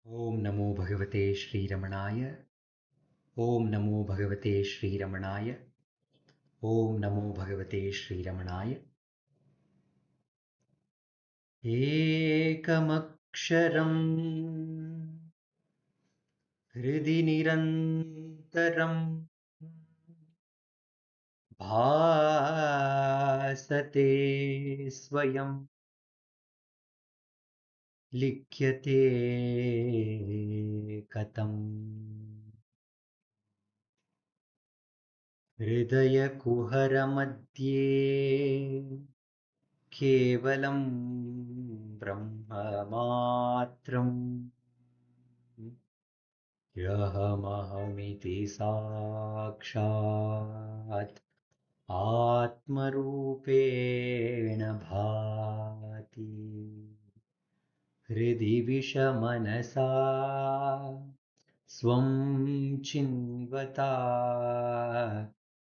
ॐ नमो भगवते श्रीरमणाय। ॐ नमो भगवते श्रीरमणाय। ॐ नमो भगवते श्रीरमणाय। एकमक्षरम् हृदि निरन्तरम् भासते स्वयं लिख्यते कथम् हृदयकुहरमध्ये केवलं ब्रह्ममात्रम् ह्यहमहमिति साक्षात् आत्मरूपेण भाति। हृदि विषमनसा स्वं चिन्वता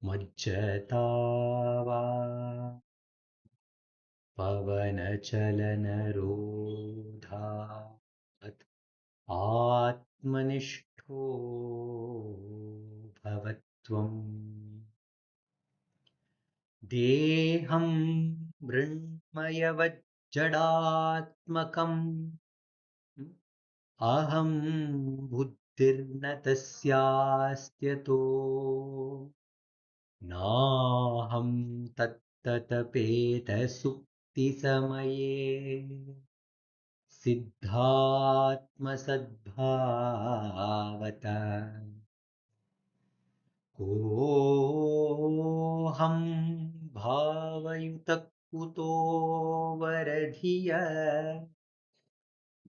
मज्जता वा पवनचलनरोधात् आत्मनिष्ठो भवत्वम्। देहं मृण्मयवज्जडात्मकम् अहं बुद्धिर्न तस्यास्त्यतो नाहं तत्ततपेतसुप्तिसमये सिद्धात्मसद्भावता कोऽहं भावयुतः कुतो वरधिय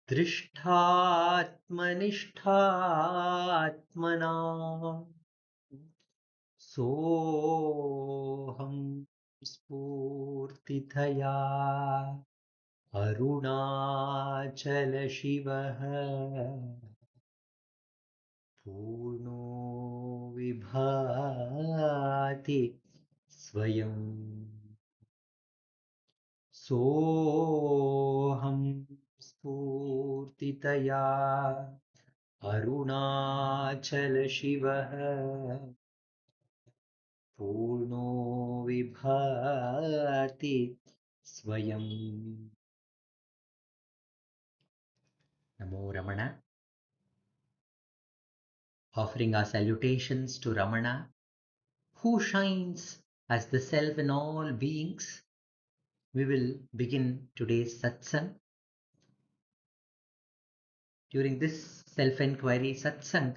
दृष्टात्मनिष्ठात्मना सोऽहं स्फूर्तितया अरुणाचलशिवः पूर्णो विभाति स्वयं। सोऽहं स्फूर्तितया अरुणाचलशिवः पूर्णो विभाति स्वयं। Namo Ramana. Offering our salutations to Ramana, who shines as the self in all beings, we will begin today's satsang. During this self-enquiry satsang,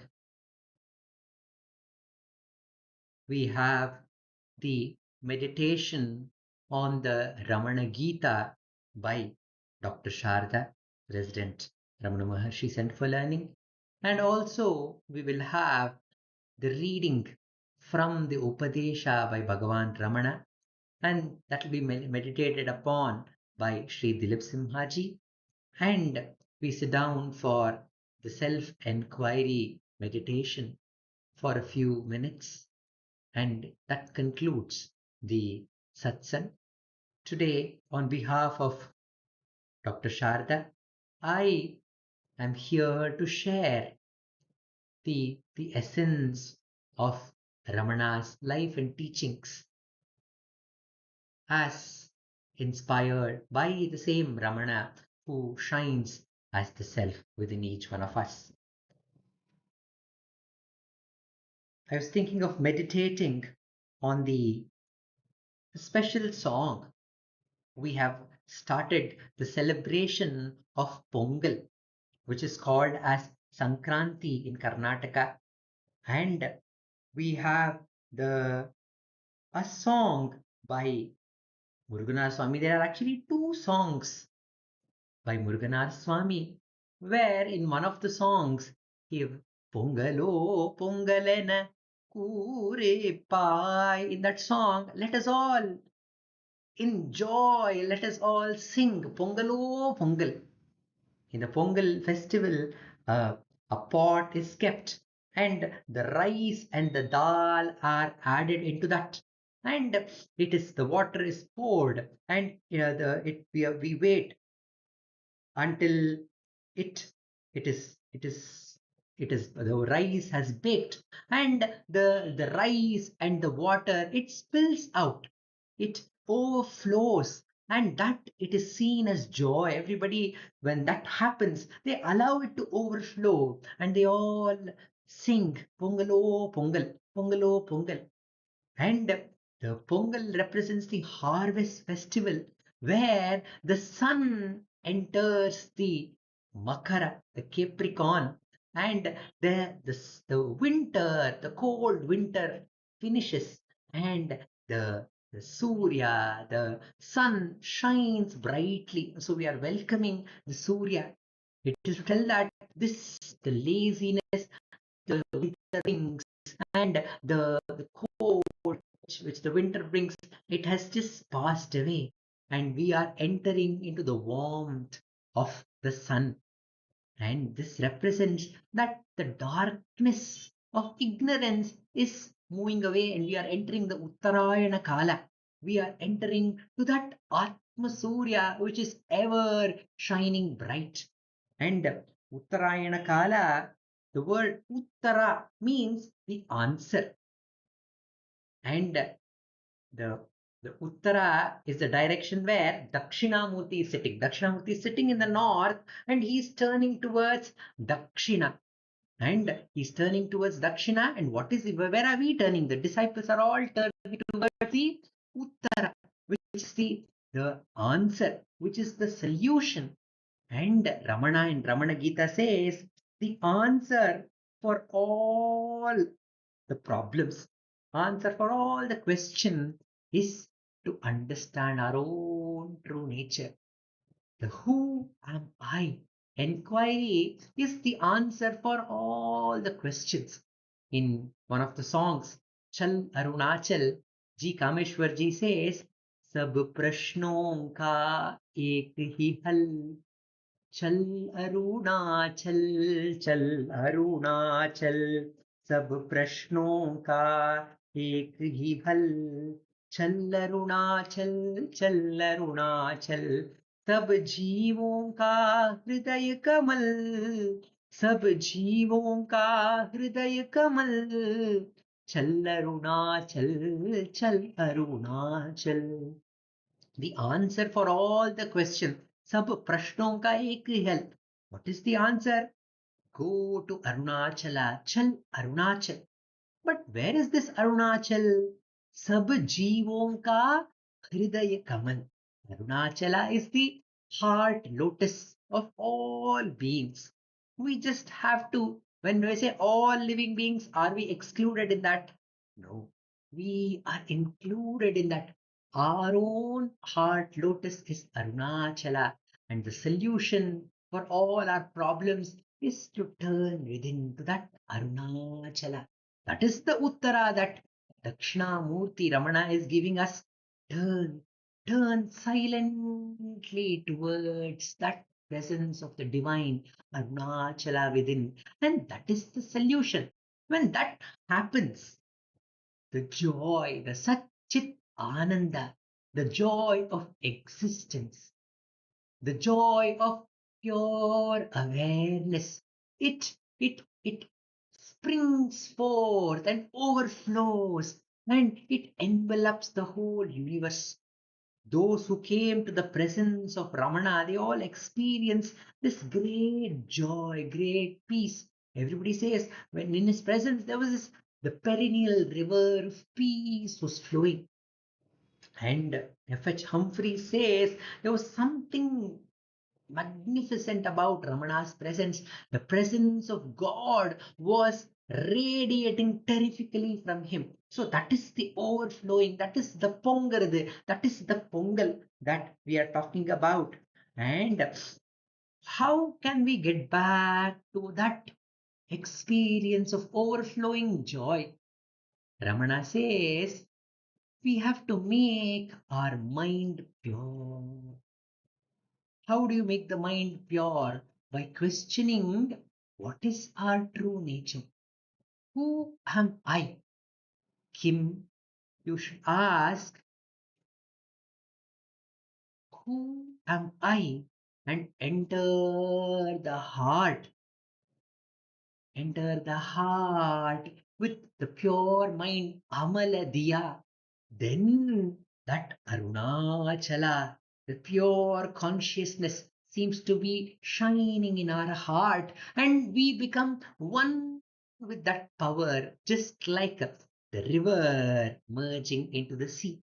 we have the meditation on the Ramana Gita by Dr. Sharda, Resident Ramana Maharshi Center for Learning. And also we will have the reading from the Upadesha by Bhagavan Ramana, and that will be meditated upon by Sri Dileep Simhaji. And we sit down for the self-enquiry meditation for a few minutes, and that concludes the satsang. Today, on behalf of Dr. Sharda, I am here to share the essence of Ramana's life and teachings as inspired by the same Ramana who shines as the self within each one of us. I was thinking of meditating on the special song. We have started the celebration of Pongal, which is called as Sankranti in Karnataka, and we have a song by Muruganar Swami. There are actually two songs by Muruganar Swami, where in one of the songs he Pongalo Pongalena Kure Pai. In that song, let us all enjoy, let us all sing Pongalo Pongal. In the Pongal festival, a pot is kept and the rice and the dal are added into that, and the water is poured, and we wait until it it is it is the rice has baked, and the rice and the water, it spills out, it overflows, and that it is seen as joy. Everybody, when that happens, they allow it to overflow, and they all sing Pongalo Pongal, Pongalo Pongal. And the Pongal represents the harvest festival where the sun enters the Makara, the Capricorn, and the winter, the cold winter finishes, and the Surya, the sun shines brightly. So we are welcoming the Surya. It is to tell that this, the laziness, the winter brings, and the cold which the winter brings, it has just passed away, and we are entering into the warmth of the sun. And this represents that the darkness of ignorance is moving away, and we are entering the Uttarayana Kala. We are entering to that Atma Surya, which is ever shining bright. And Uttarayana Kala, the word Uttara means the answer. And the the Uttara is the direction where Dakshinamurti is sitting. Dakshinamurti is sitting in the north, and he's turning towards Dakshina. And he's turning towards Dakshina. And what is where are we turning? The disciples are all turning towards the Uttara, which is the answer, which is the solution. And Ramana in Ramana Gita says the answer for all the problems, answer for all the question is to understand our own true nature. The who am I? Enquiry is the answer for all the questions. In one of the songs, Chal Arunachal, Ji Kameshwar ji says, Sab prashnon ka ek hi hal, चल अरुणाचल चल अरुणाचल सब प्रश्नों का एक ही हल चल अरुणाचल चल अरुणाचल सब जीवों का हृदय कमल सब जीवों का हृदय कमल चल अरुणाचल चल Arunachal the answer for all the questions. सब प्रश्नों का एक ही हल. What is the answer? Go to Arunachala. Chal Arunachal. But where is this Arunachal? सब जीवों का हृदय कमल. Arunachala is the heart lotus of all beings. We just have to, when we say all living beings, are we excluded in that? No, we are included in that. Our own heart lotus is Arunachala, and the solution for all our problems is to turn within to that Arunachala. That is the Uttara that Dakshinamurti Ramana is giving us. Turn, turn silently towards that presence of the divine Arunachala within. And that is the solution. When that happens, the joy, the Satchit Ananda, the joy of existence, the joy of pure awareness, it springs forth and overflows, and it envelops the whole universe. Those who came to the presence of Ramana, they all experience this great joy, great peace. Everybody says when in his presence there was this, the perennial river of peace was flowing. And F.H. Humphrey says there was something magnificent about Ramana's presence. The presence of God was radiating terrifically from him. So that is the overflowing, that is the Pongarade, that is the Pongal that we are talking about. And how can we get back to that experience of overflowing joy? Ramana says we have to make our mind pure. How do you make the mind pure? By questioning what is our true nature? Who am I? Kim, you should ask, who am I? And enter the heart enter the heart with the pure mind, Amala Diya. Then that Arunachala, the pure consciousness, seems to be shining in our heart, and we become one with that power, just like the river merging into the sea.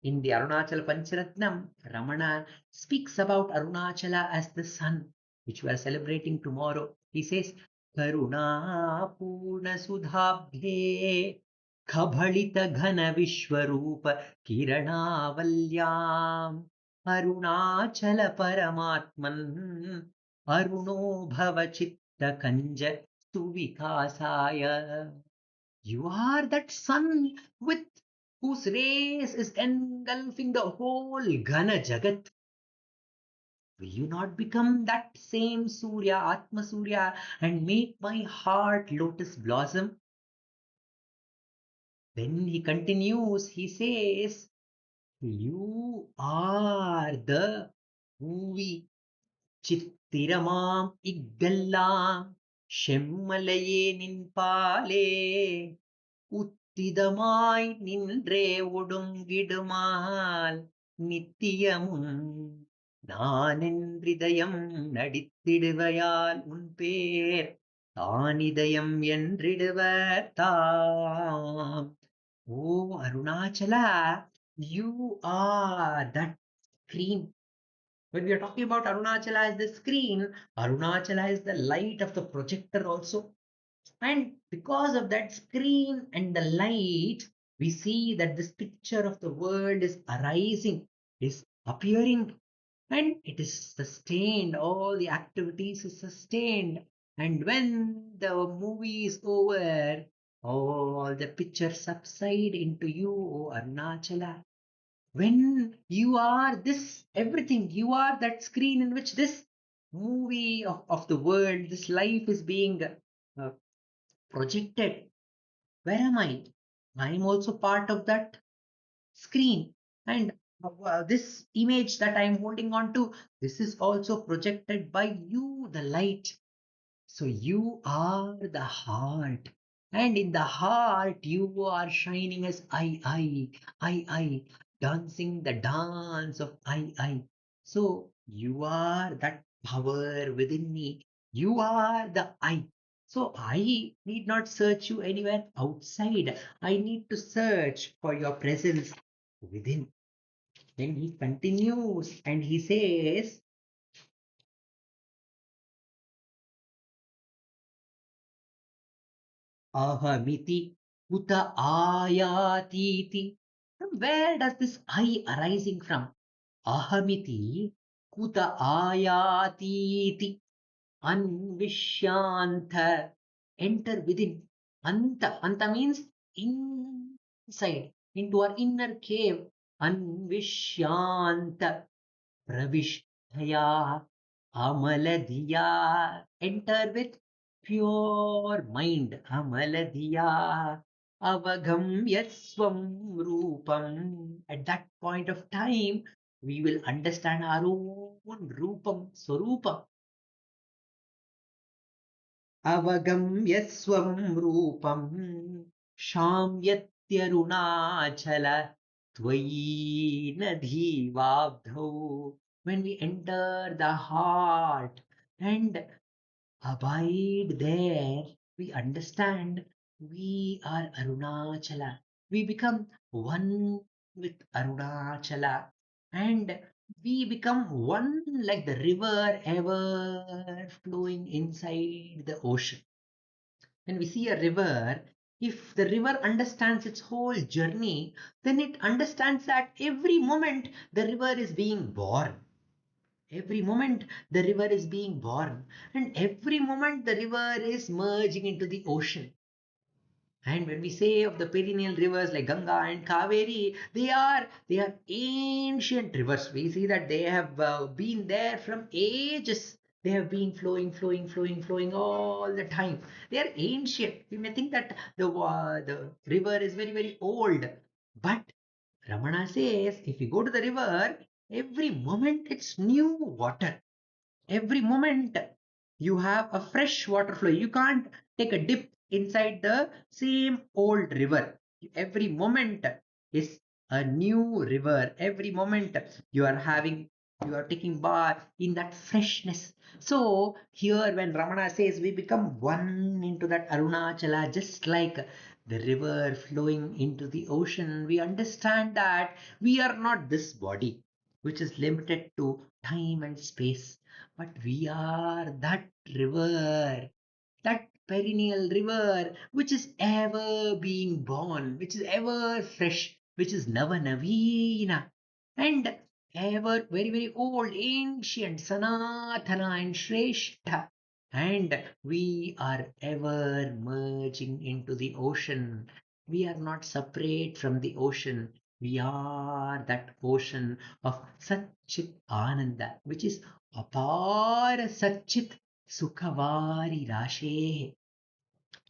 In the Arunachal Pancharatnam, Ramana speaks about Arunachala as the sun, which we are celebrating tomorrow. He says, Karuna Purna Sudhabhe Kabhalita Ghana Vishwarupa Kiranavalyam Arunachala Paramatman Aruno Bhavachitta Kanja Suvikasaya. You are that sun with whose rays is engulfing the whole Ghana Jagat. Will you not become that same Surya, Atma Surya, and make my heart lotus blossom? Then he continues, he says, you are the movie Chittiramam Iggallam Shemmalaye Ninpale உத்திதமாய் நின்றே ஒடுங்கிடுமால் நித்தியமும் நானென்றிதயம் நடித்திடுவையால் உன் பேர் தானிதயம் என்றிடுவர் தாம். Oh Arunachala, you are that screen. When we are talking about Arunachala as the screen, Arunachala is the light of the projector also. And because of that screen and the light, we see that this picture of the world is arising, is appearing, and it is sustained. All the activities is sustained. And when the movie is over, all the pictures subside into you, O Arunachala. When you are this everything, you are that screen in which this movie of the world, this life is being projected. Where am I? I am also part of that screen. And this image that I am holding on to, this is also projected by you, the light. So you are the heart. And in the heart, you are shining as I, dancing the dance of I. So you are that power within me. You are the I. So I need not search you anywhere outside. I need to search for your presence within. Then he continues and he says, Ahamiti Uta Ayatiti. From where does this I arising from? Ahamiti Kuta Ayatiti. Anvishyanta. Enter within. Anta means inside, into our inner cave. Anvishyanta. Pravishtaya Amaladiya. Enter with pure mind. Amaladiya Avagamya Swam Rupam. At that point of time, we will understand our own Rupam, Swarupam. अवगम्य स्वं रूपं शाम्यत्यरुणाचल त्वयि नधीवाब्धौ. When we enter the heart and abide there, we understand we are Arunachala. We become one with Arunachala, and we become one like the river ever flowing inside the ocean. When we see a river, if the river understands its whole journey, then it understands that every moment the river is being born. Every moment the river is being born, and every moment the river is merging into the ocean. And when we say of the perennial rivers like Ganga and Kaveri, they are ancient rivers. We see that they have been there from ages. They have been flowing all the time. They are ancient. We may think that the river is very old, but Ramana says if you go to the river, every moment it's new water. Every moment you have a fresh water flow. You can't take a dip inside the same old river. Every moment is a new river. Every moment you are having, you are taking bath in that freshness. So here when Ramana says we become one into that Arunachala, just like the river flowing into the ocean, we understand that we are not this body which is limited to time and space, but we are that river, that perennial river which is ever being born, which is ever fresh, which is Navana and ever very, very old, ancient, Sanatana and Shrestha. And we are ever merging into the ocean. We are not separate from the ocean. We are that ocean of Satchit Ananda, which is Apar Satchit Sukhavari Rashe.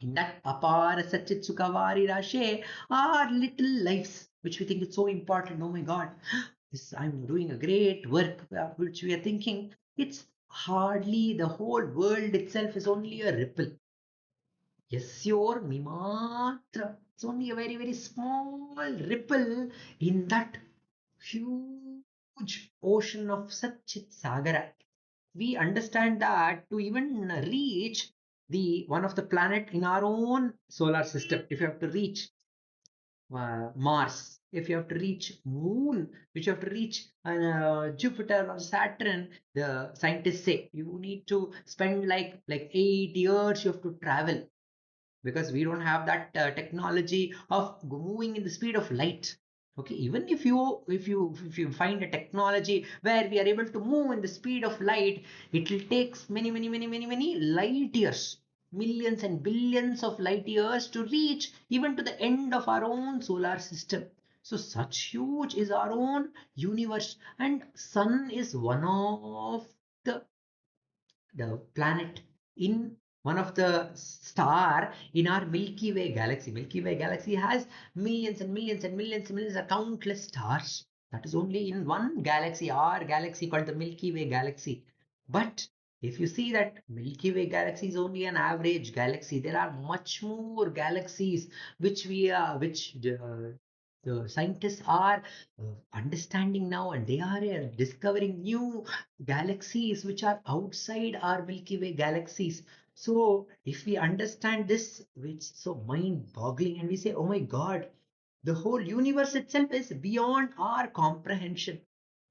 In that Apar Satchit Sukhavari Rashe are little lives which we think is so important. Oh my God, this I'm doing a great work which we are thinking. It's hardly the whole world itself is only a ripple. Yasyor Mimatra. It's only a very, very small ripple in that huge ocean of Satchit Sagara. We understand that to even reach the one of the planet in our own solar system, if you have to reach Mars, if you have to reach Moon, which you have to reach Jupiter or Saturn, the scientists say you need to spend like 8 years. You have to travel because we don't have that technology of moving in the speed of light. Okay, even if you find a technology where we are able to move in the speed of light, it will take many light years, millions and billions of light years to reach even to the end of our own solar system. So such huge is our own universe, and sun is one of the the planet in one of the star in our Milky Way galaxy. Milky Way galaxy has millions and millions and millions and millions of countless stars. That is only in one galaxy, our galaxy called the Milky Way galaxy. But if you see that Milky Way galaxy is only an average galaxy, there are much more galaxies which the scientists are understanding now, and they are discovering new galaxies which are outside our Milky Way galaxies. So if we understand this, which is so mind-boggling, and we say, oh my God, the whole universe itself is beyond our comprehension.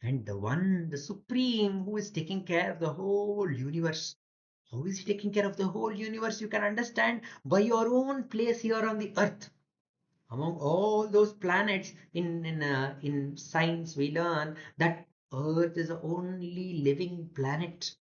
And the one, the Supreme, who is taking care of the whole universe. How is he taking care of the whole universe? You can understand by your own place here on the earth. Among all those planets in science, we learn that Earth is the only living planet.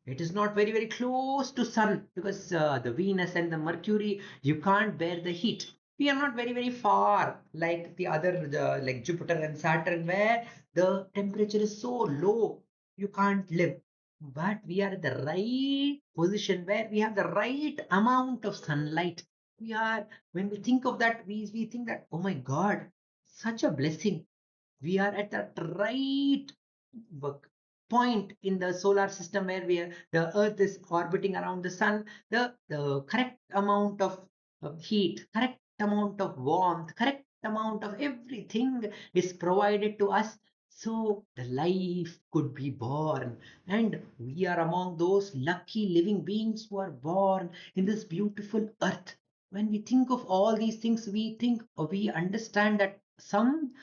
It is not very, very close to Sun because the Venus and the Mercury, you can't bear the heat. We are not very, very far like the other, like Jupiter and Saturn, where the temperature is so low, you can't live. But we are at the right position where we have the right amount of sunlight. We are, when we think of that, we think that, oh my God, such a blessing. We are at that right point in the solar system where the earth is orbiting around the sun, the correct amount of heat, correct amount of warmth, correct amount of everything is provided to us, so the life could be born. And we are among those lucky living beings who are born in this beautiful earth. When we think of all these things, we think, or we understand that some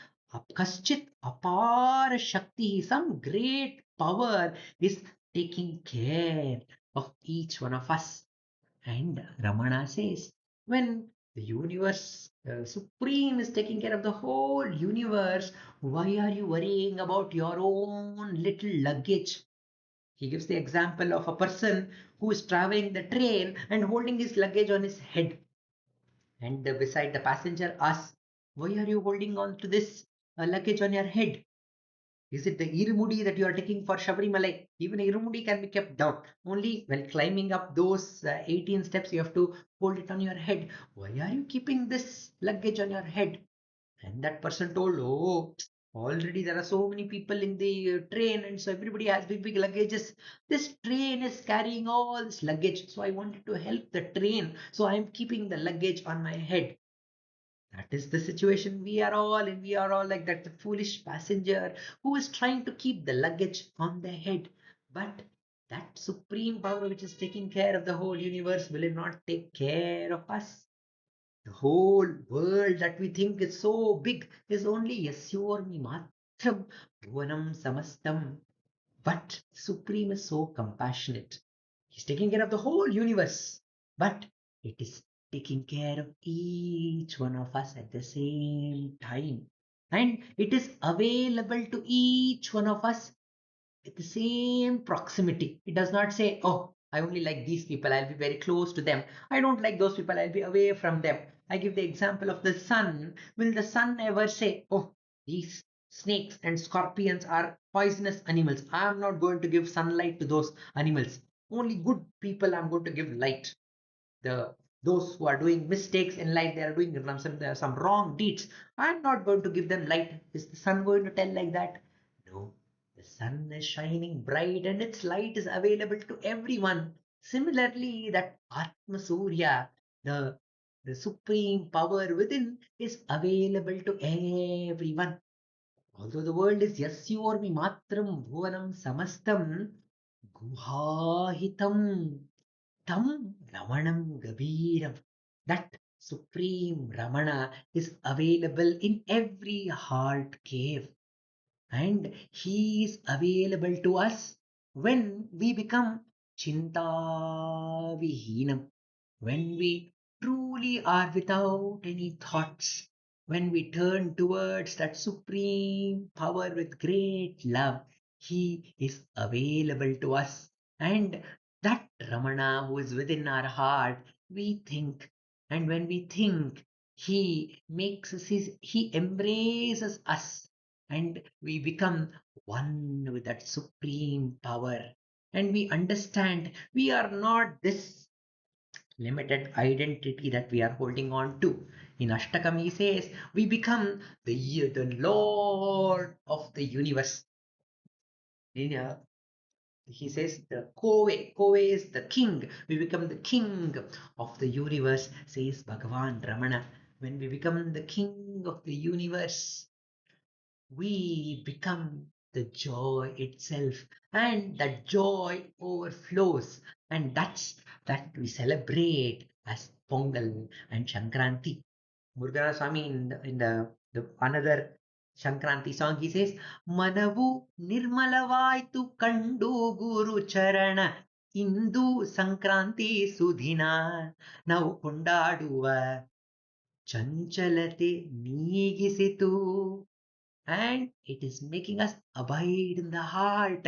Kaschit Apara Shakti, some great power is taking care of each one of us. And Ramana says, when the universe, Supreme is taking care of the whole universe, why are you worrying about your own little luggage? He gives the example of a person who is traveling the train and holding his luggage on his head. And beside the passenger asks, why are you holding on to this luggage on your head? Is it the irumudi that you are taking for Shabrimala? Even irumudi can be kept down. Only when climbing up those 18 steps, you have to hold it on your head. Why are you keeping this luggage on your head? And that person told, oh, Already there are so many people in the train, and so everybody has big, big luggages. This train is carrying all this luggage. So I wanted to help the train. So I am keeping the luggage on my head. That is the situation we are all in. We are all like that, the foolish passenger who is trying to keep the luggage on their head. But that supreme power which is taking care of the whole universe, will it not take care of us? The whole world that we think is so big is only Yasyormi Matram Bhuvanam Samastam. But Supreme is so compassionate. He's taking care of the whole universe, but it is taking care of each one of us at the same time. And it is available to each one of us at the same proximity. It does not say, oh, I only like these people, I'll be very close to them. I don't like those people, I'll be away from them. I give the example of the sun. Will the sun ever say, oh, these snakes and scorpions are poisonous animals? I'm not going to give sunlight to those animals. Only good people I'm going to give light. The those who are doing mistakes in life, they are doing some wrong deeds. I'm not going to give them light. Is the sun going to tell like that? No. The sun is shining bright and its light is available to everyone. Similarly, that Atma Surya, the supreme power within, is available to everyone. Although the world is Yasyormi Matram Bhuvanam Samastam Guhahitam Tam Ramanam Gabiram. That supreme Ramana is available in every heart cave, and he is available to us when we become Chinta Vihinam, when we truly are without any thoughts, when we turn towards that supreme power with great love, he is available to us. And that Ramana who is within our heart, we think. And when we think, he makes us, he embraces us, and we become one with that supreme power. And we understand we are not this limited identity that we are holding on to. In Ashtakam, he says, we become the Lord of the universe. In, he says the Kove is the king. We become the king of the universe, says Bhagavan Ramana. When we become the king of the universe, we become the joy itself, and that joy overflows, and that we celebrate as Pongal and Shankranti. Murugana Swami in the another Shankranti song, he says, Manavu Nirmalavaitu Kandu Guru Charana Indu Sankranti Sudhina Now Kondaduva Chanchalate Nigisitu, and it is making us abide in the heart.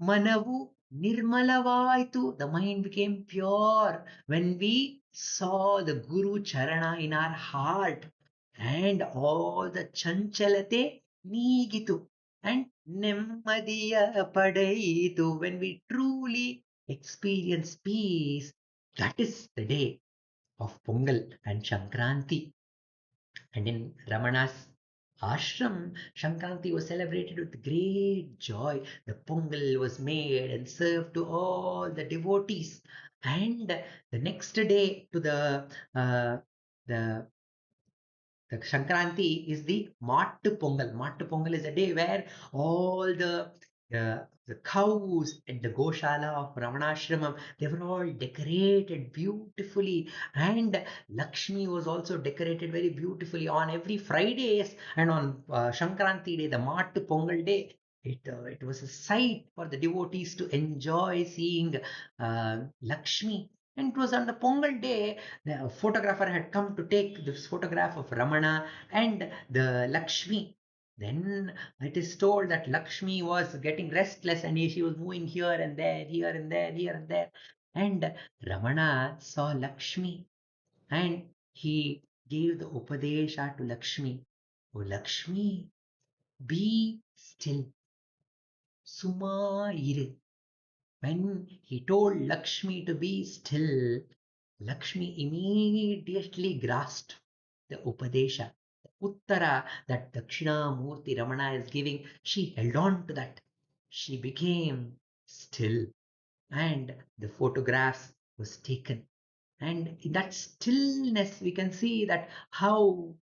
Manavu nirmalavaitu, the mind became pure when we saw the Guru Charana in our heart, and all the chanchalate neegitu, and nemmadiya padaitu, when we truly experience peace. That is the day of Pongal and Shankranti. And in Ramana's ashram, Shankranti was celebrated with great joy. The pongal was made and served to all the devotees. And the next day to uh, the the Shankranti is the Mattu Pongal. Mattu Pongal is a day where all the cows at the Goshala of Ramanashramam, they were all decorated beautifully, and Lakshmi was also decorated very beautifully on every Fridays, and on Shankranti day, the Mattu Pongal day. It was a sight for the devotees to enjoy seeing Lakshmi. And it was on the Pongal day, the photographer had come to take this photograph of Ramana and the Lakshmi. Then it is told that Lakshmi was getting restless, and she was moving here and there, here and there, here and there. And Ramana saw Lakshmi, and he gave the Upadesha to Lakshmi. Oh, Lakshmi, be still. Suma iru. When he told Lakshmi to be still, Lakshmi immediately grasped the Upadesha. Uttara, that Dakshinamurti Ramana is giving, she held on to that. She became still, and the photographs was taken. And in that stillness, we can see that how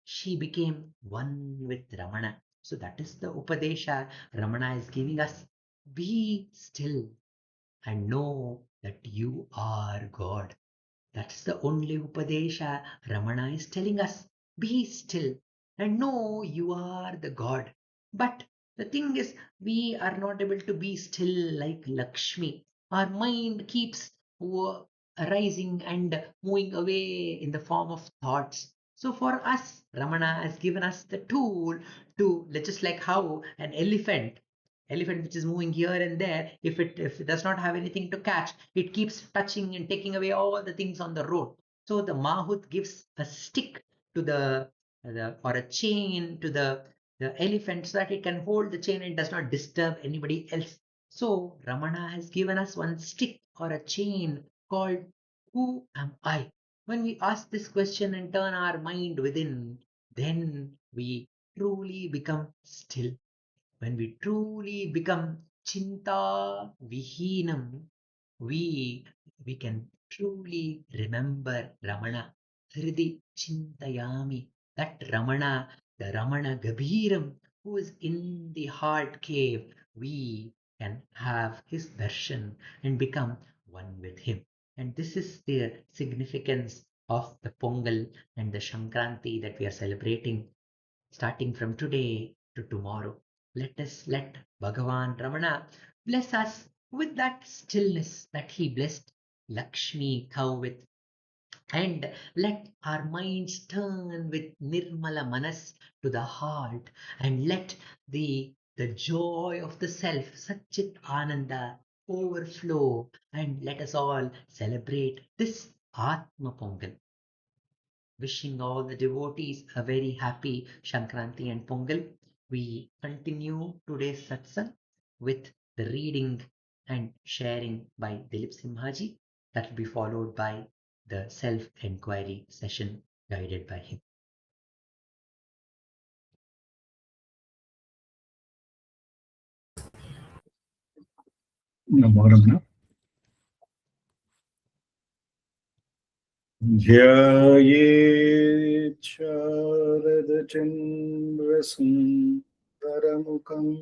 she became one with Ramana. So that is the Upadesha Ramana is giving us. Be still and know that you are God. That's the only Upadesha Ramana is telling us. Be still and know you are the God. But the thing is, we are not able to be still like Lakshmi. Our mind keeps arising and moving away in the form of thoughts. So for us, Ramana has given us the tool to, just like how an elephant which is moving here and there, if it does not have anything to catch, it keeps touching and taking away all the things on the road. So the Mahut gives a stick to the or a chain to the elephant so that it can hold the chain and does not disturb anybody else. So Ramana has given us one stick or a chain called Who am I? When we ask this question and turn our mind within, then we truly become still. When we truly become chinta vihinam, we we can truly remember Ramana. Hridi chintayami. That Ramana, the Ramana Gabhiram, who is in the heart cave, we can have his darshan and become one with him. And this is the significance of the Pongal and the Shankranti that we are celebrating starting from today to tomorrow. Let Bhagavan Ramana bless us with that stillness that he blessed Lakshmi cow with. And let our minds turn with Nirmala Manas to the heart, and let the joy of the self, Satchit Ananda, overflow, and let us all celebrate this Atma Pongal. Wishing all the devotees a very happy Shankranti and Pongal. We continue today's satsang with the reading and sharing by Dileep Simhaji. That will be followed by the self-enquiry session guided by him. Namo Ramana. ध्यायेत् शारदचन्द्रसुन्दरमुखम्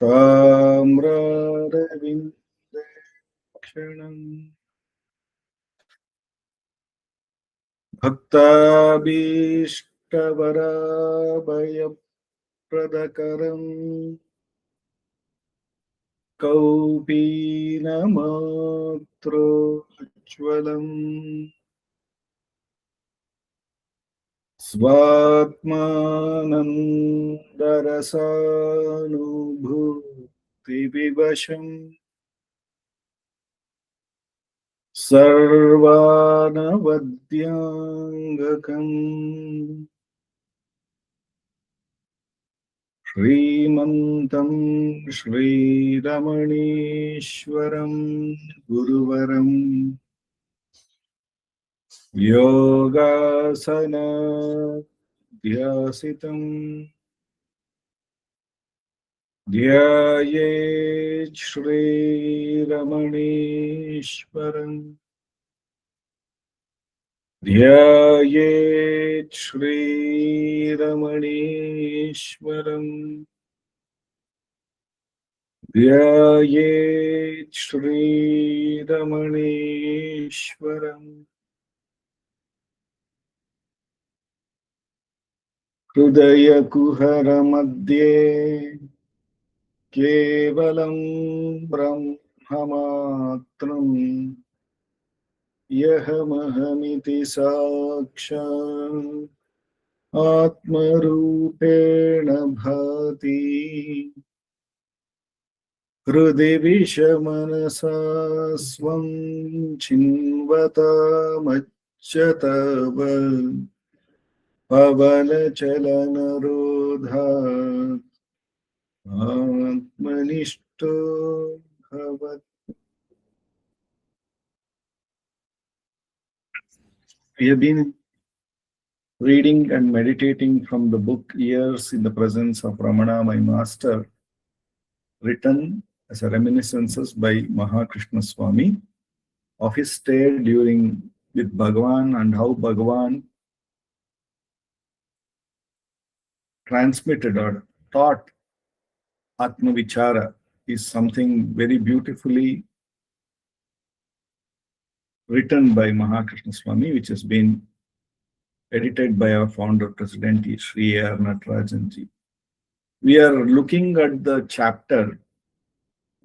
ताम्रारविन्दक्षणम् भक्ताभीष्टवराभयप्रदकरम् कौपीनमात्रोज्ज्वलम् स्वात्मानन्दरसानुभूतिविवशम् सर्वानवद्याङ्गकम् श्रीमन्तं श्रीरमणीश्वरं गुरुवरम् योगासनाध्यासितम् ध्यायेत् श्रीरमणीश्वरम् ध्यायेत् श्रीरमणीश्वरम् ध्यायेत् श्रीरमणीश्वरम् हृदयकुहरमध्ये केवलं ब्रह्ममात्रम् यहमहमिति साक्षात् आत्मरूपेण भाति हृदि विषमनसा स्वं चिन्वतामच्युतव पवनचलनरोधात् आत्मनिष्ठो भवति। We have been reading and meditating from the book Years in the Presence of Ramana, my master, written as a reminiscences by Mahakrishna Swami of his stay during with Bhagavan and how Bhagavan transmitted or taught Atma Vichara is something very beautifully written by Mahakrishna Swami, which has been edited by our founder president Sri A.R. Natarajanji. We are looking at the chapter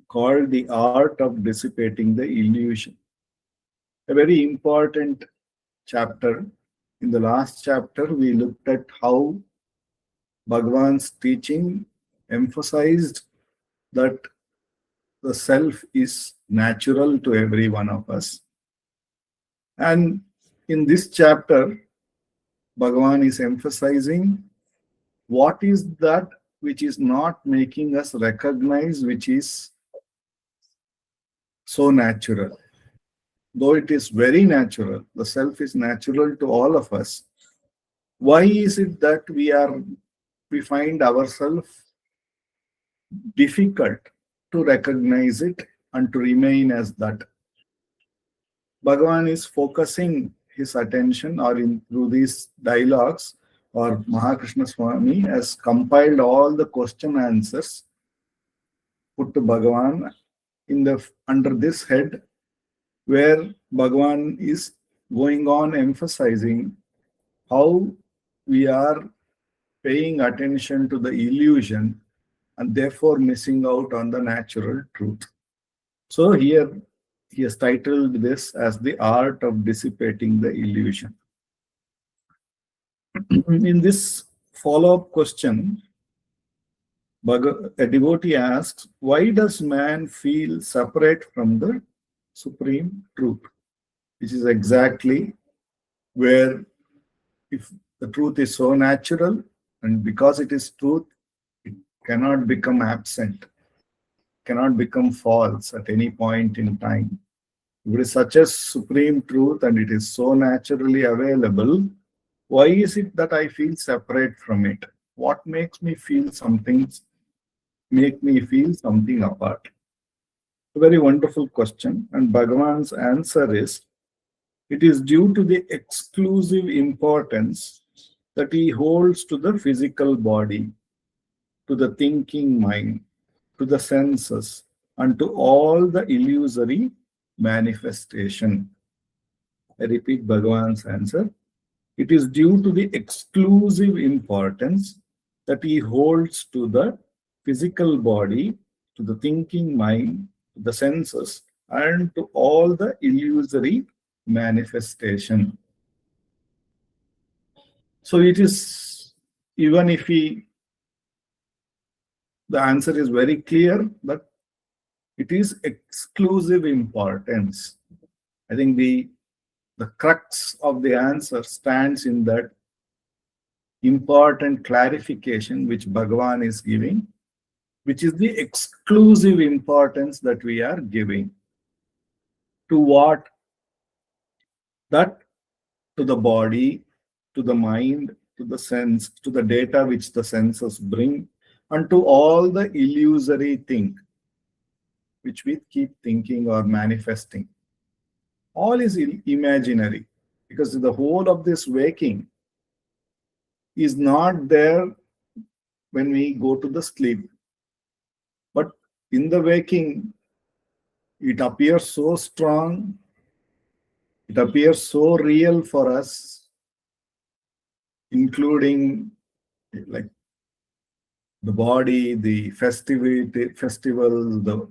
called The Art of Dissipating the Illusion. A very important chapter. In the last chapter, we looked at how Bhagavan's teaching emphasized that the self is natural to every one of us. And in this chapter, Bhagavan is emphasizing what is that which is not making us recognize which is so natural. Though it is very natural, the self is natural to all of us. Why is it that we find ourselves difficult to recognize it and to remain as that? Bhagavan is focusing his attention, or through these dialogues, or Mahakrishna Swami has compiled all the question answers put to Bhagavan under this head, where Bhagavan is going on emphasizing how we are paying attention to the illusion and therefore missing out on the natural truth. So here he has titled this as The Art of Dissipating the Illusion. In this follow-up question, a devotee asks, why does man feel separate from the supreme truth? Which is exactly where, if the truth is so natural, and because it is truth, it cannot become absent, cannot become false at any point in time. If it is such a supreme truth and it is so naturally available, why is it that I feel separate from it? What makes me feel something apart? A very wonderful question, and Bhagavan's answer is, it is due to the exclusive importance that he holds to the physical body, to the thinking mind, to the senses, and to all the illusory manifestation. I repeat Bhagavan's answer. It is due to the exclusive importance that he holds to the physical body, to the thinking mind, to the senses, and to all the illusory manifestation. So it is, even if the answer is very clear, but it is exclusive importance. I think the crux of the answer stands in that important clarification which Bhagavan is giving, which is the exclusive importance that we are giving to what? That to the body, to the mind, to the sense, to the data which the senses bring, and to all the illusory thing which we keep thinking or manifesting. All is imaginary, because the whole of this waking is not there when we go to the sleep. But in the waking, it appears so strong, it appears so real for us, including like the body, the festival, the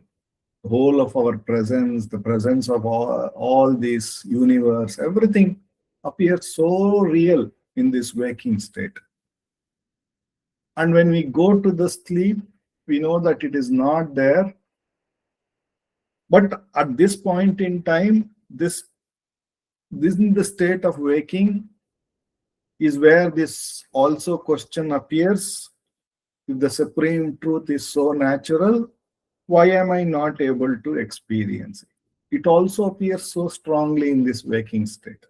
whole of our presence, the presence of all this universe, everything appears so real in this waking state. And when we go to the sleep, we know that it is not there. But at this point in time, this in the state of waking is where this also question appears. If the supreme truth is so natural, why am I not able to experience it? It also appears so strongly in this waking state.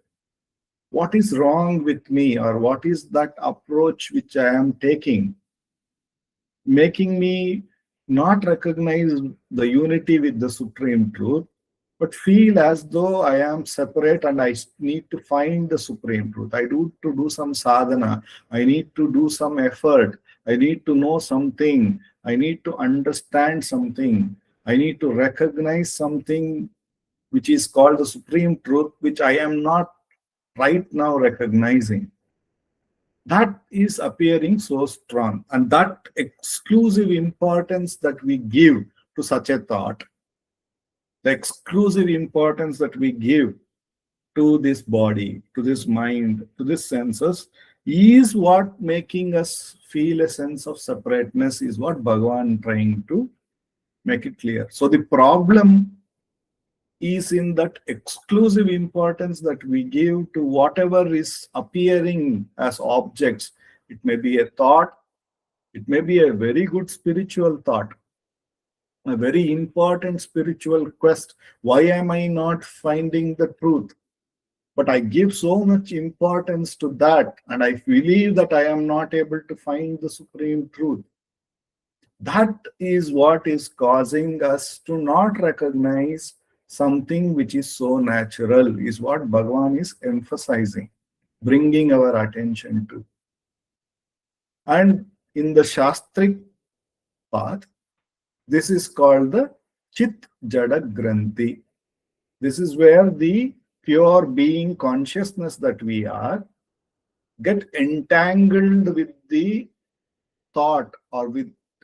what is wrong with me, or what is that approach which I am taking, making me not recognize the unity with the Supreme Truth, but feel as though I am separate and I need to find the Supreme Truth. I do to do some sadhana. I need to do some effort. I need to know something. I need to understand something. I need to recognize something which is called the Supreme Truth, which I am not right now recognizing. That is appearing so strong, and that exclusive importance that we give to such a thought, the exclusive importance that we give to this body, to this mind, to this senses, is what making us feel a sense of separateness, is what Bhagavan trying to make it clear. So the problem is in that exclusive importance that we give to whatever is appearing as objects. It may be a thought, it may be a very good spiritual thought, a very important spiritual quest. Why am I not finding the truth? But I give so much importance to that, and I believe that I am not able to find the Supreme Truth. That is what is causing us to not recognize something which is so natural, is what Bhagavan is emphasizing, bringing our attention to. And in the Shastric path, this is called the Chit Jada Granthi. This is where the pure being consciousness that we are get entangled with the thought, or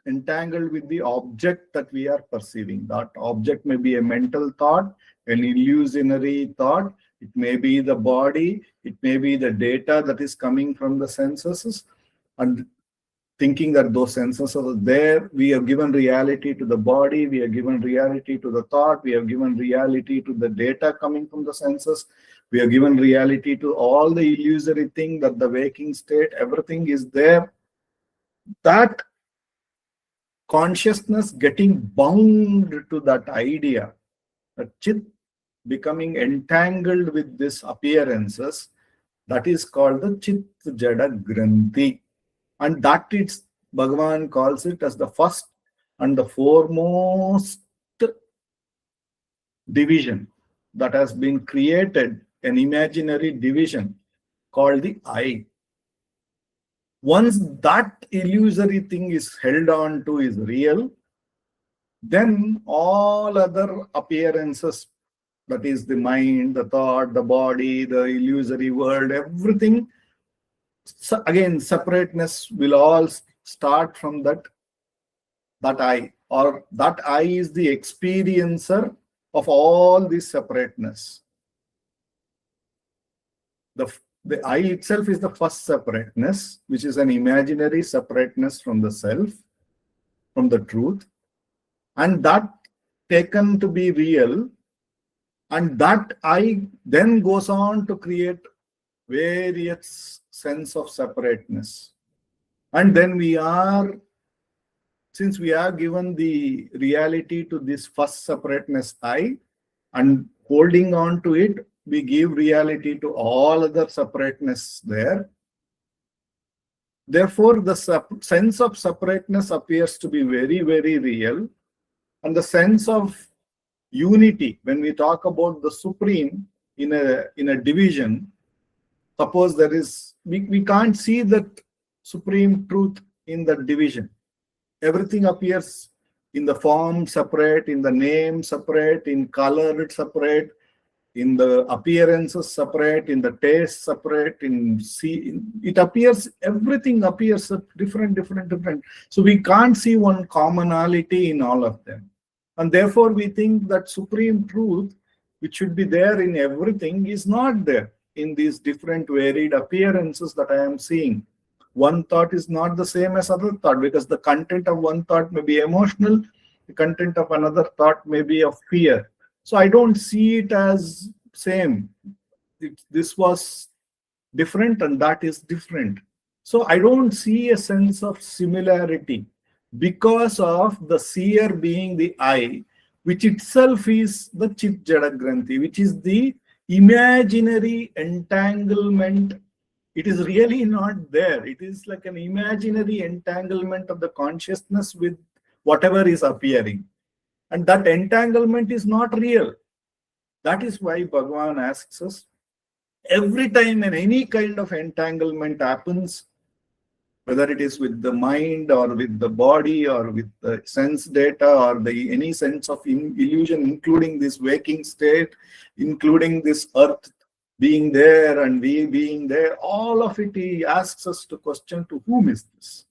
entangled with the object that we are perceiving. That object may be a mental thought, an illusionary thought, it may be the body, it may be the data that is coming from the senses, and thinking that those senses are there. We have given reality to the body, we have given reality to the thought, we have given reality to the data coming from the senses, we have given reality to all the illusory thing, that the waking state, everything is there. That consciousness getting bound to that idea, that chit becoming entangled with these appearances, that is called the Chit Jada Granthi. And that is, Bhagavan calls it as the first and the foremost division that has been created, an imaginary division called the I. Once that illusory thing is held on to is real, then all other appearances, that is the mind, the thought, the body, the illusory world, everything, again, separateness will all start from that I, or that I is the experiencer of all this separateness. The I itself is the first separateness, which is an imaginary separateness from the self, from the truth, and that taken to be real, and that I then goes on to create various sense of separateness. And then since we are given the reality to this first separateness I, and holding on to it, we give reality to all other separateness there. Therefore, the sense of separateness appears to be very, very real. And the sense of unity, when we talk about the supreme in a division, suppose there is, we can't see that supreme truth in the division. Everything appears in the form separate, in the name separate, in color separate, in the appearances separate, in the taste separate, it appears, everything appears different. So we can't see one commonality in all of them. And therefore we think that supreme truth, which should be there in everything, is not there in these different varied appearances that I am seeing. One thought is not the same as other thought, because the content of one thought may be emotional, the content of another thought may be of fear. So I don't see it as same. This was different and that is different. So I don't see a sense of similarity because of the seer being the I, which itself is the Chit Jada Granthi, which is the imaginary entanglement, it is really not there. It is like an imaginary entanglement of the consciousness with whatever is appearing. And that entanglement is not real. That is why Bhagavan asks us, every time when any kind of entanglement happens, whether it is with the mind or with the body or with the sense data or the any sense of illusion, including this waking state, including this earth being there and we being there, all of it, he asks us to question, to whom is this?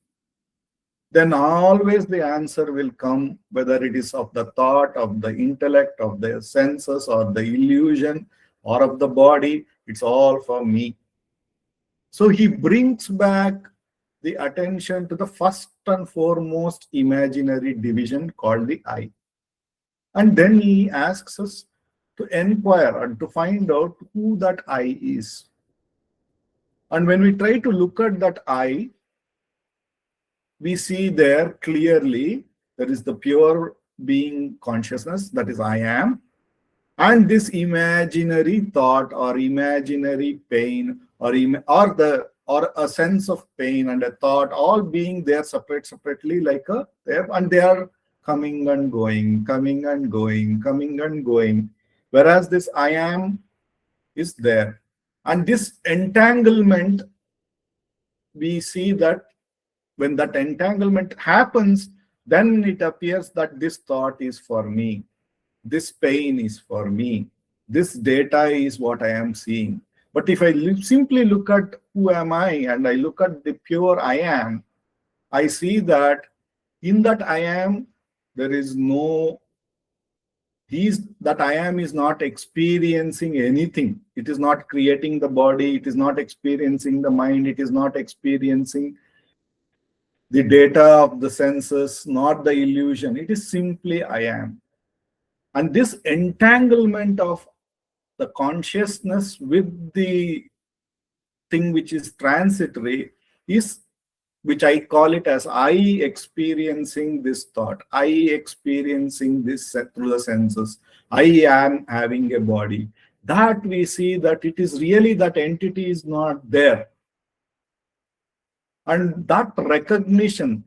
Then always the answer will come, whether it is of the thought, of the intellect, of the senses, or the illusion, or of the body. It's all for me. So he brings back the attention to the first and foremost imaginary division called the I. And then he asks us to inquire and to find out who that I is. And when we try to look at that I, we see there clearly there is the pure being consciousness, that is I am, and this imaginary thought or imaginary pain or a sense of pain and a thought, all being there separately, like a there, and they are coming and going, coming and going, coming and going, whereas this I am is there. And this entanglement, we see that when that entanglement happens, then it appears that this thought is for me, this pain is for me, this data is what I am seeing. But if I simply look at who am I and I look at the pure I am, I see that in that I am, there is no, that I am is not experiencing anything. It is not creating the body, it is not experiencing the mind, it is not experiencing the data of the senses, not the illusion. It is simply I am. And this entanglement of the consciousness with the thing which is transitory is, which I call it as I experiencing this thought, I experiencing this through the senses, I am having a body. That we see that it is really that entity is not there. And that recognition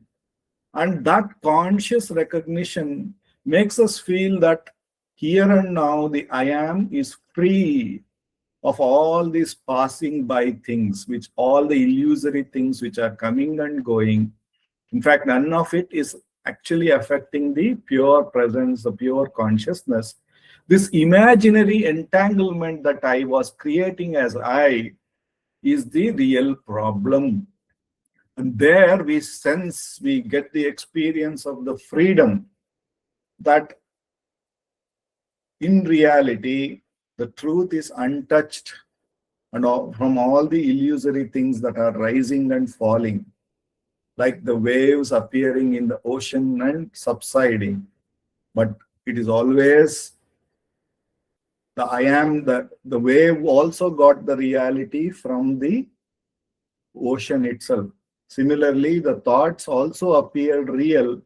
and that conscious recognition makes us feel that here and now the I am is free of all these passing by things, which all the illusory things which are coming and going. In fact, none of it is actually affecting the pure presence, the pure consciousness. This imaginary entanglement that I was creating as I is the real problem. And there we sense, we get the experience of the freedom that in reality, the truth is untouched and from all the illusory things that are rising and falling, like the waves appearing in the ocean and subsiding. But it is always the I am, the wave also got the reality from the ocean itself. Similarly, the thoughts also appeared real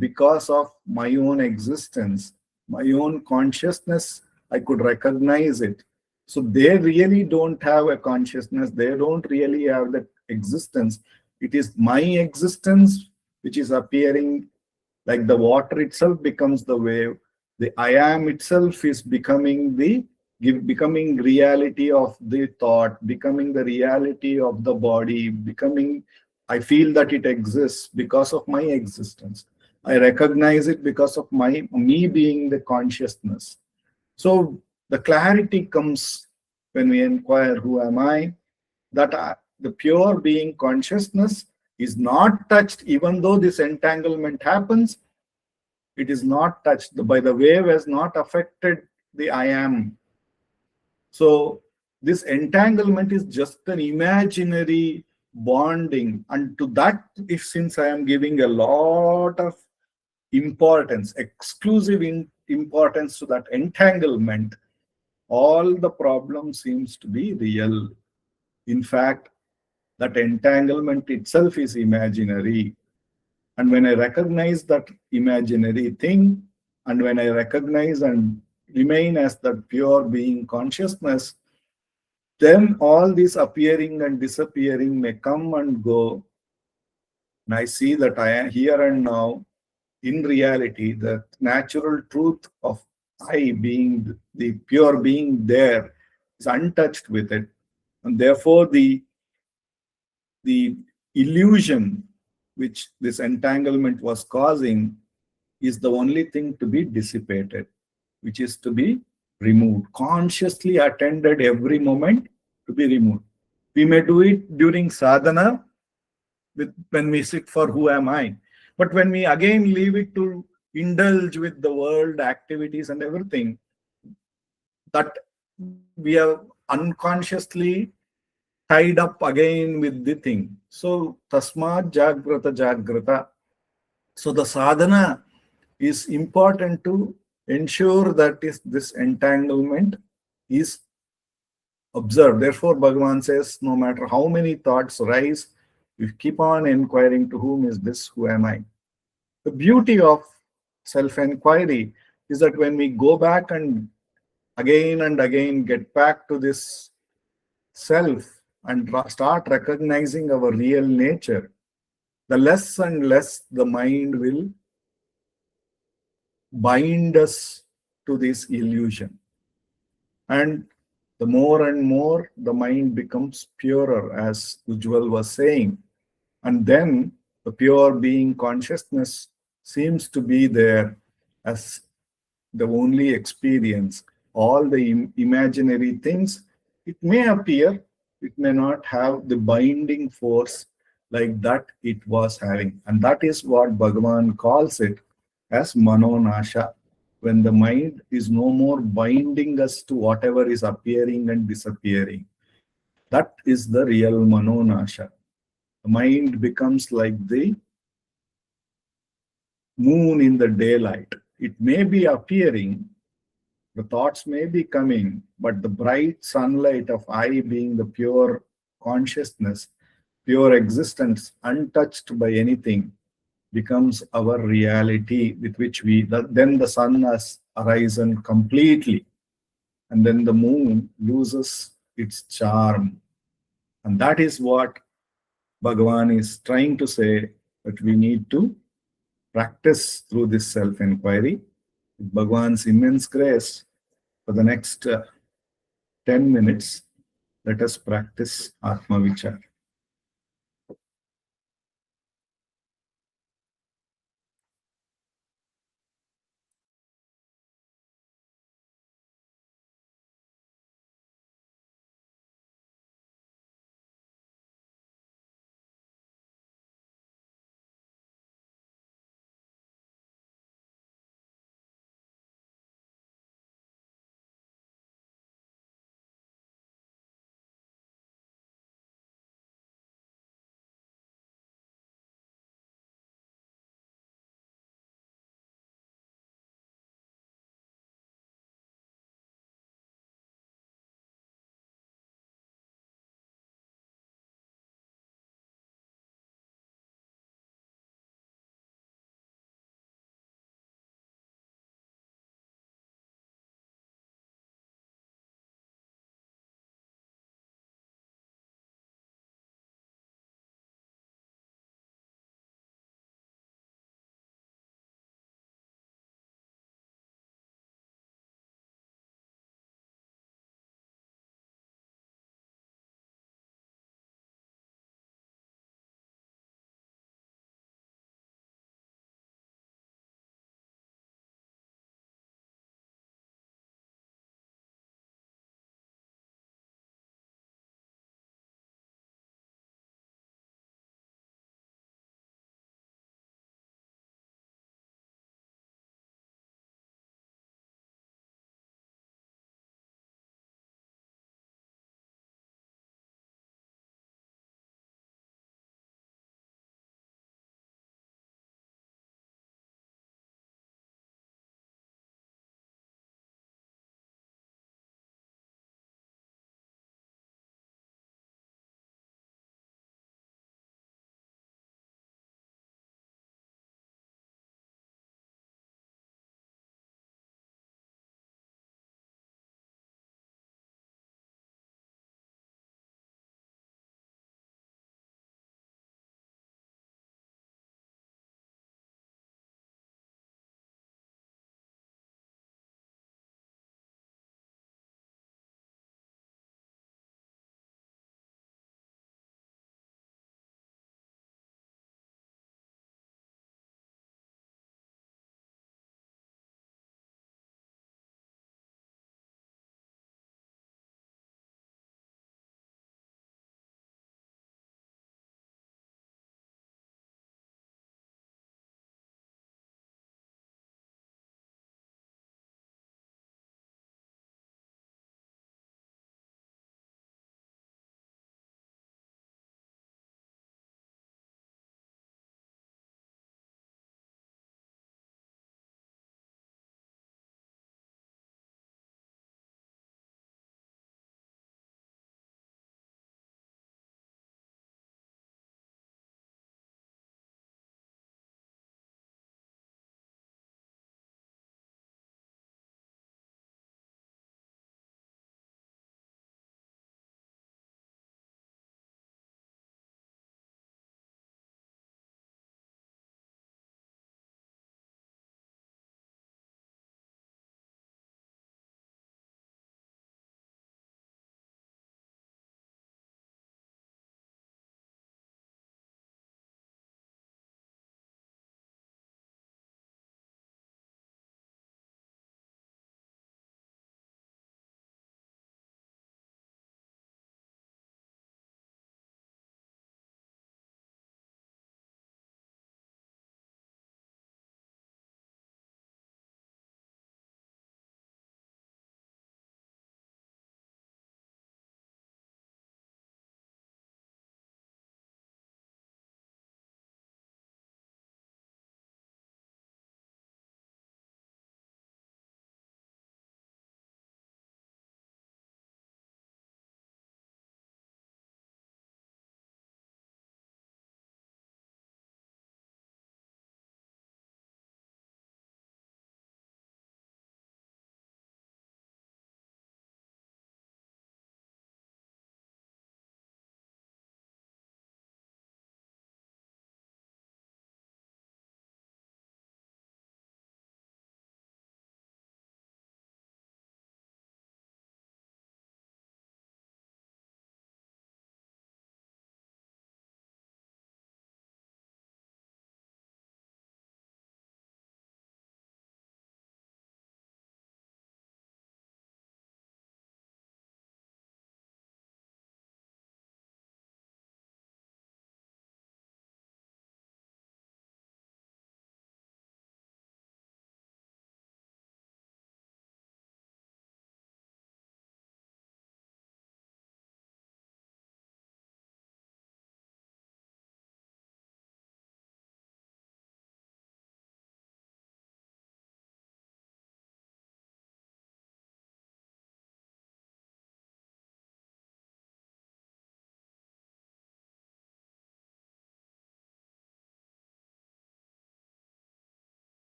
because of my own existence, my own consciousness. I could recognize it. So they really don't have a consciousness. They don't really have that existence. It is my existence which is appearing, like the water itself becomes the wave. The I am itself is becoming becoming reality of the thought, becoming the reality of the body, becoming, I feel that it exists because of my existence. I recognize it because of me being the consciousness. So the clarity comes when we inquire who am I, that the pure being consciousness is not touched, even though this entanglement happens, it is not touched. By the wave has not affected the I am. So this entanglement is just an imaginary bonding. And to that, if since I am giving a lot of importance, exclusive importance to that entanglement, all the problem seems to be real. In fact, that entanglement itself is imaginary. And when I recognize that imaginary thing, and when I recognize and remain as that pure being consciousness, then all this appearing and disappearing may come and go. And I see that I am here and now. In reality, the natural truth of I being the pure being there is untouched with it. And therefore, the illusion which this entanglement was causing is the only thing to be dissipated, which is to be removed, consciously attended every moment to be removed. We may do it during sadhana when we sit for who am I, but when we again leave it to indulge with the world activities and everything, that we are unconsciously tied up again with the thing. So tasmat jagrata jagrata. So the sadhana is important to ensure that this entanglement is observed. Therefore, Bhagavan says, no matter how many thoughts rise, you keep on inquiring to whom is this, who am I? The beauty of self-enquiry is that when we go back and again get back to this self and start recognizing our real nature, the less and less the mind will bind us to this illusion. And the more and more the mind becomes purer, as Ujwal was saying. And then the pure being consciousness seems to be there as the only experience. All the imaginary things, it may appear, it may not have the binding force like that it was having. And that is what Bhagavan calls it as manonasha. When the mind is no more binding us to whatever is appearing and disappearing, that is the real manonasha. The mind becomes like the moon in the daylight. It may be appearing, the thoughts may be coming, but the bright sunlight of I being the pure consciousness, pure existence, untouched by anything, becomes our reality with which then the sun has arisen completely, and then the moon loses its charm. And that is what Bhagavan is trying to say, that we need to practice through this self-inquiry. With Bhagavan's immense grace, for the next 10 minutes, let us practice Atma Vichar.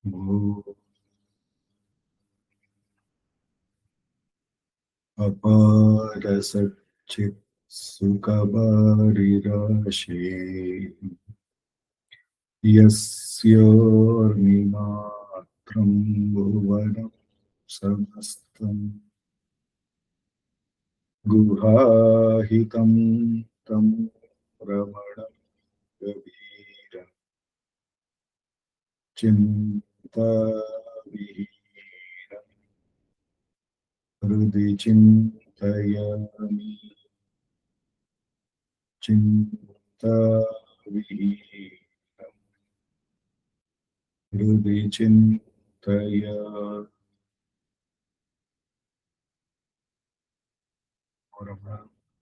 Om अपार सच्चित् सुखबारिराशि यस्योर्मिमात्रं भुवनं समस्तं गुहाहितं तं रमणं कबीर चिन्ताविहीनं हृदि चिन्तयामि चिन्ताविहीनं हृदि चिन्तयामि.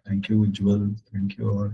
Thank you, Ujwal. Thank you all.